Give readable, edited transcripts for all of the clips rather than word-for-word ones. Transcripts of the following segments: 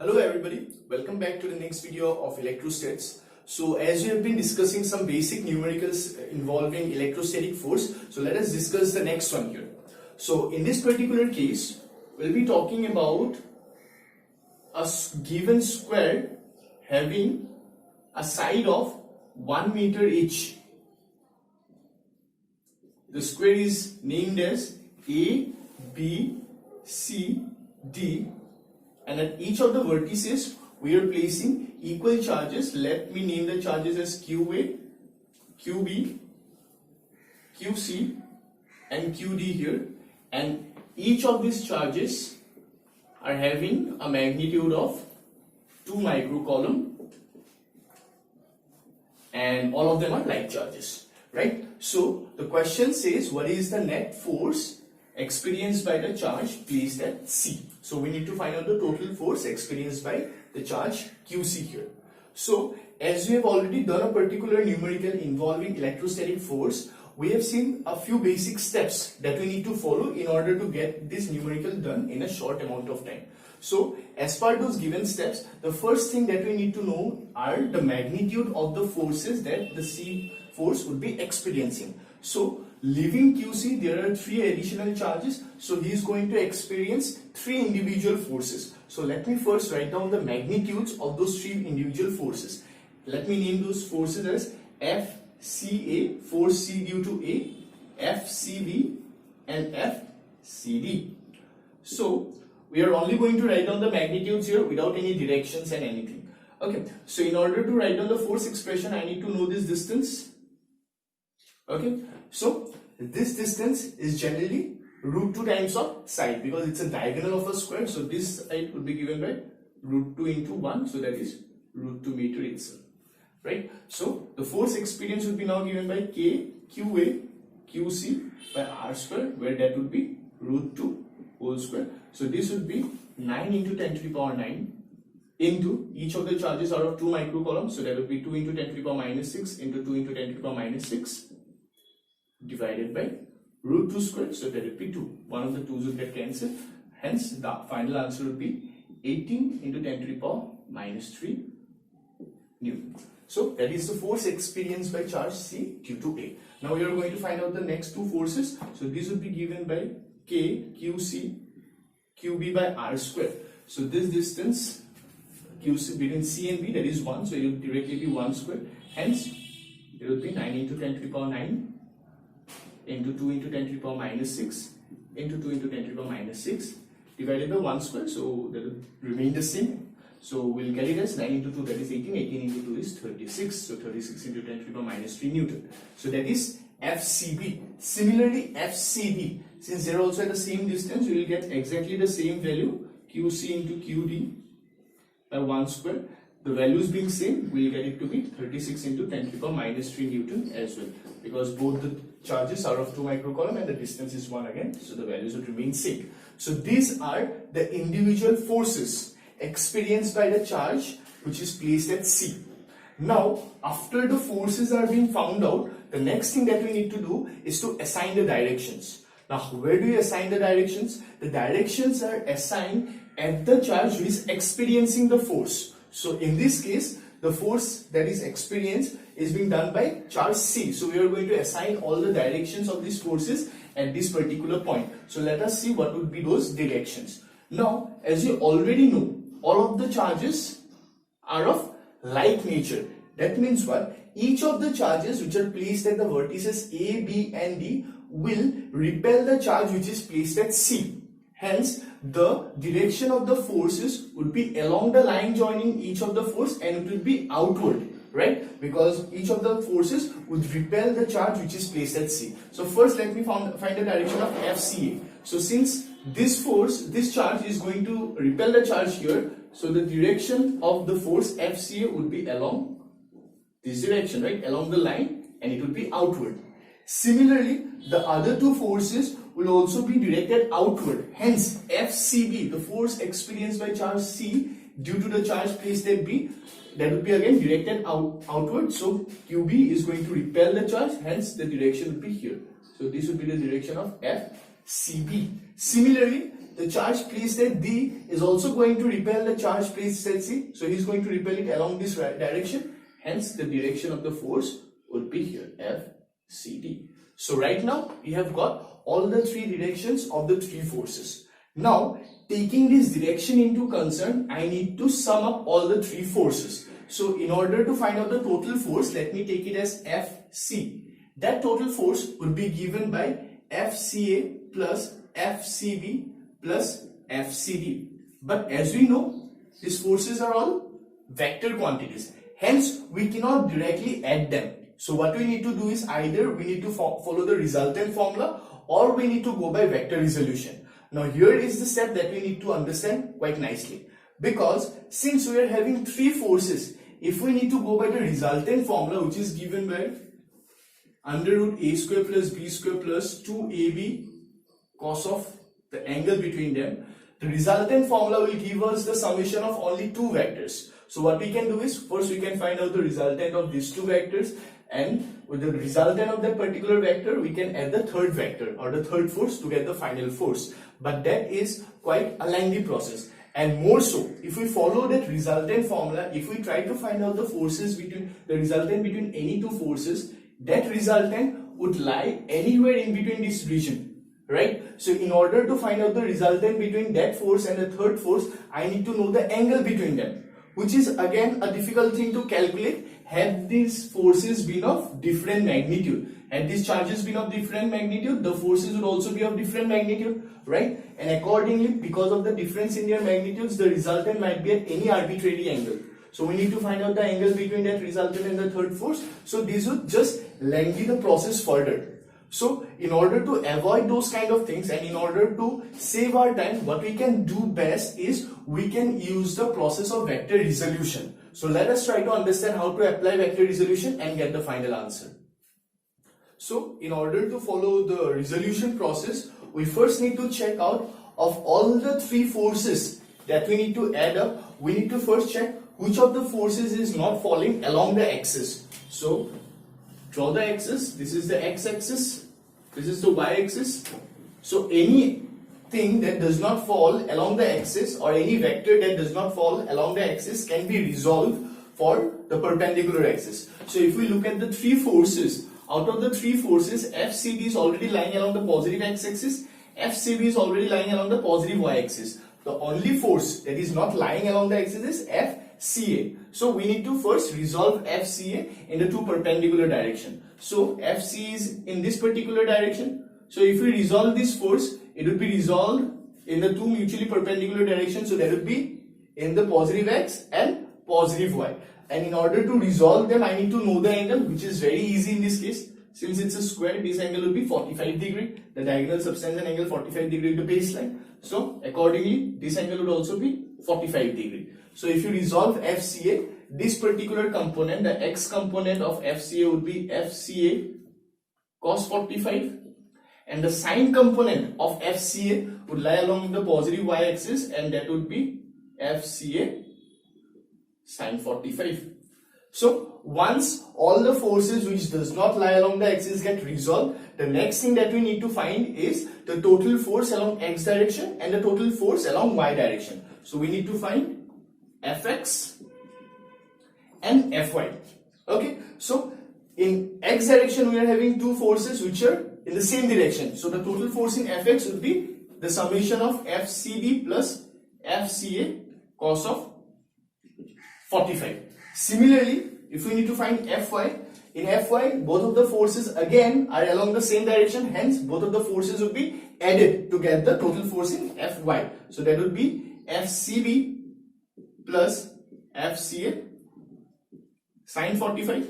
Hello everybody, welcome back to the next video of electrostats. So as we have been discussing some basic numericals involving electrostatic force, so let us discuss the next one here. So in this particular case, we'll be talking about a given square having a side of 1 meter each. The square is named as A, B, C, D. And at each of the vertices, we are placing equal charges. Let me name the charges as QA, QB, QC, and QD here. And each of these charges are having a magnitude of 2 microcoulomb, and all of them are like charges, right? So the question says, what is the net force experienced by the charge placed at C? So we need to find out the total force experienced by the charge QC here. So as we have already done a particular numerical involving electrostatic force, we have seen a few basic steps that we need to follow in order to get this numerical done in a short amount of time. So as per those given steps, the first thing that we need to know are the magnitude of the forces that the C force would be experiencing. So leaving QC, there are 3 additional charges, so he is going to experience 3 individual forces. So let me first write down the magnitudes of those 3 individual forces. Let me name those forces as FCA, force C due to A, FCB, and FCD. So we are only going to write down the magnitudes here without any directions and anything. Okay, so in order to write down the force expression, I need to know this distance. Okay, so this distance is generally root 2 times of side, because it's a diagonal of a square. So this side would be given by root 2 into 1, so that is root 2 meter itself, right? So the force experience would be now given by K, QA, QC by R square, where that would be root 2 whole square. So this would be 9 into 10 to the power 9 into each of the charges are of 2 microcoulombs, so that would be 2 into 10 to the power minus 6 into 2 into 10 to the power minus 6 divided by root 2 square, so that would be 2. One of the 2's would get cancelled. Hence, the final answer would be 18 into 10 to the power minus 3 Newton. So that is the force experienced by charge C due to A. Now we are going to find out the next 2 forces. So this would be given by K, QC, QB by R square. So this distance QC between C and B, that is 1, so it will directly be 1 square. Hence, it will be 9 into 10 to the power 9 into 2 into 10 to the power minus 6 into 2 into 10 to the power minus 6 divided by 1 square, so that will remain the same. So we'll get it as 9 into 2, that is 18, 18 into 2 is 36, so 36 into 10 to the power minus 3 Newton. So that is FCB. Similarly, FCD, since they are also at the same distance, we will get exactly the same value, QC into QD by 1 square. The values being same, we will get it to be 36 into 10 to the power minus 3 Newton as well, because both the charges are of 2 microcoulomb and the distance is 1 again, so the values would remain same. So these are the individual forces experienced by the charge which is placed at C. Now, after the forces are being found out, the next thing that we need to do is to assign the directions. Now, where do you assign the directions? The directions are assigned at the charge which is experiencing the force. So in this case, the force that is experienced is being done by charge C. So we are going to assign all the directions of these forces at this particular point. So let us see what would be those directions. Now, as you already know, all of the charges are of like nature. That means what? Each of the charges which are placed at the vertices A, B and D will repel the charge which is placed at C. Hence, the direction of the forces would be along the line joining each of the force, and it would be outward, right? Because each of the forces would repel the charge which is placed at C. So first let me find the direction of FCA. So since this charge is going to repel the charge here, so the direction of the force FCA would be along this direction, right? Along the line, and it would be outward. Similarly, the other 2 forces will also be directed outward. Hence, FCB, the force experienced by charge C due to the charge placed at B, that would be again directed outward. So QB is going to repel the charge, hence the direction would be here. So this would be the direction of FCB. Similarly, the charge placed at D is also going to repel the charge placed at C. So he's going to repel it along this direction. Hence, the direction of the force would be here, F, C, D. So right now, we have got all the three directions of the three forces. Now, taking this direction into concern, I need to sum up all the three forces. So in order to find out the total force, let me take it as FC. That total force would be given by FCA plus FCB plus FCD. But as we know, these forces are all vector quantities. Hence, we cannot directly add them. So what we need to do is either we need to follow the resultant formula or we need to go by vector resolution. Now here is the step that we need to understand quite nicely. Because since we are having three forces, if we need to go by the resultant formula, which is given by under root a square plus b square plus 2ab cos of the angle between them, the resultant formula will give us the summation of only two vectors. So what we can do is, first we can find out the resultant of these two vectors, and with the resultant of that particular vector, we can add the third vector or the third force to get the final force. But that is quite a lengthy process. And more so, if we follow that resultant formula, if we try to find out the forces between the resultant between any two forces, that resultant would lie anywhere in between this region, right? So in order to find out the resultant between that force and the third force, I need to know the angle between them, which is again a difficult thing to calculate. Had these forces been of different magnitude, had these charges been of different magnitude, the forces would also be of different magnitude, right? And accordingly, because of the difference in their magnitudes, the resultant might be at any arbitrary angle. So we need to find out the angle between that resultant and the third force. So this would just lengthen the process further. So in order to avoid those kind of things and in order to save our time, what we can do best is we can use the process of vector resolution. So let us try to understand how to apply vector resolution and get the final answer. So in order to follow the resolution process, we first need to check out of all the three forces that we need to add up, we need to first check which of the forces is not falling along the axis. So draw the axis. This is the x-axis, this is the y-axis. So anything that does not fall along the axis or any vector that does not fall along the axis can be resolved for the perpendicular axis. So if we look at the three forces, out of the three forces, FCD is already lying along the positive x-axis, FCB is already lying along the positive y-axis. The only force that is not lying along the axis is FCA. So we need to first resolve FCA in the two perpendicular direction. So FC is in this particular direction. So if we resolve this force, it would be resolved in the two mutually perpendicular directions. So that would be in the positive x and positive y. And in order to resolve them, I need to know the angle, which is very easy in this case. Since it's a square, this angle will be 45 degree. The diagonal subtends an angle 45 degree to the baseline. So accordingly, this angle would also be 45 degree. So if you resolve FCA, this particular component, the x component of FCA would be FCA cos 45, and the sine component of FCA would lie along the positive y-axis, and that would be FCA sine 45. So once all the forces which does not lie along the axis get resolved, the next thing that we need to find is the total force along x direction and the total force along y direction. So we need to find Fx and Fy. Okay, so in x direction we are having two forces which are in the same direction. So the total force in Fx would be the summation of FCB plus FCA cos of 45. Similarly, if we need to find Fy, in Fy both of the forces again are along the same direction, hence both of the forces would be added to get the total force in Fy. So that would be FCB plus FCA sine 45.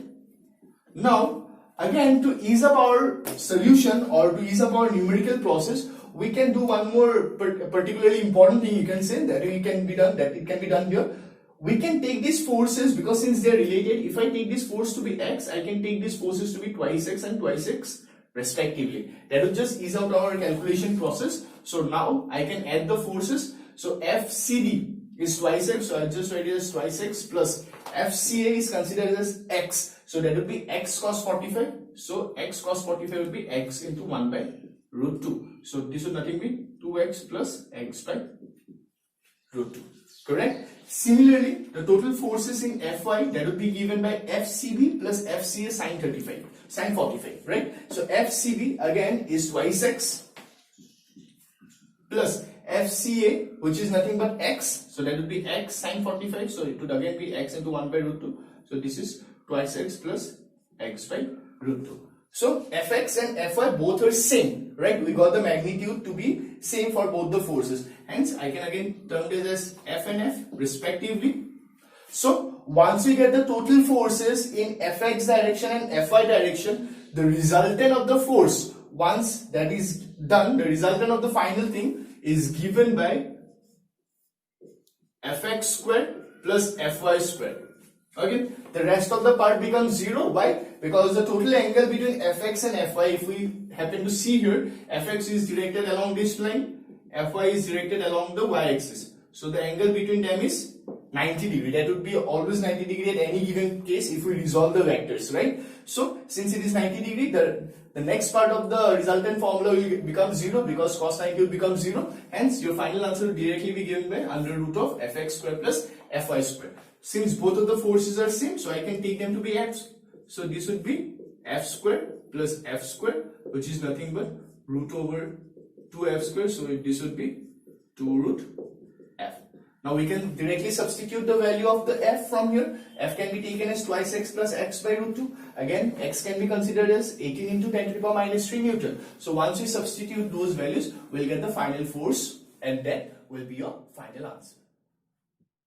Now again, to ease up our solution or to ease up our numerical process, we can do one more particularly important thing, you can say, that it can be done here. We can take these forces, because since they are related, if I take this force to be x, I can take these forces to be twice x and twice x respectively. That will just ease out our calculation process. So now I can add the forces. So FCD is twice x, so I'll just write it as twice x, plus FCA is considered as x, so that will be x cos 45. So x cos 45 will be x into 1 by root 2. So this would nothing be 2x plus x by root 2. Correct? Similarly, the total forces in Fy, that would be given by FCB plus FCA sin 45, right? So FCB again is twice x plus FCA, which is nothing but x, so that would be x sin 45, so it would again be x into 1 by root 2, so this is twice x plus x by root 2. So Fx and Fy both are same, right? We got the magnitude to be same for both the forces. Hence, I can again term this as F and F respectively. So once we get the total forces in Fx direction and Fy direction, the resultant of the force, once that is done, the resultant of the final thing is given by Fx square plus Fy square. Okay, the rest of the part becomes 0. Why? Because the total angle between Fx and Fy, if we happen to see here, Fx is directed along this line, Fy is directed along the y-axis. So the angle between them is 90 degree. That would be always 90 degree at any given case if we resolve the vectors, right? So since it is 90 degree, the next part of the resultant formula will become 0 because cos 90 will become 0. Hence, your final answer will directly be given by under root of Fx square plus Fy square. Since both of the forces are same, so I can take them to be f. So this would be f square plus f square, which is nothing but root over 2f square. So this would be 2 root f. Now we can directly substitute the value of the f from here. F can be taken as twice x plus x by root 2. Again, x can be considered as 18 into 10 to the power minus 3 Newton. So once we substitute those values, we'll get the final force, and that will be your final answer.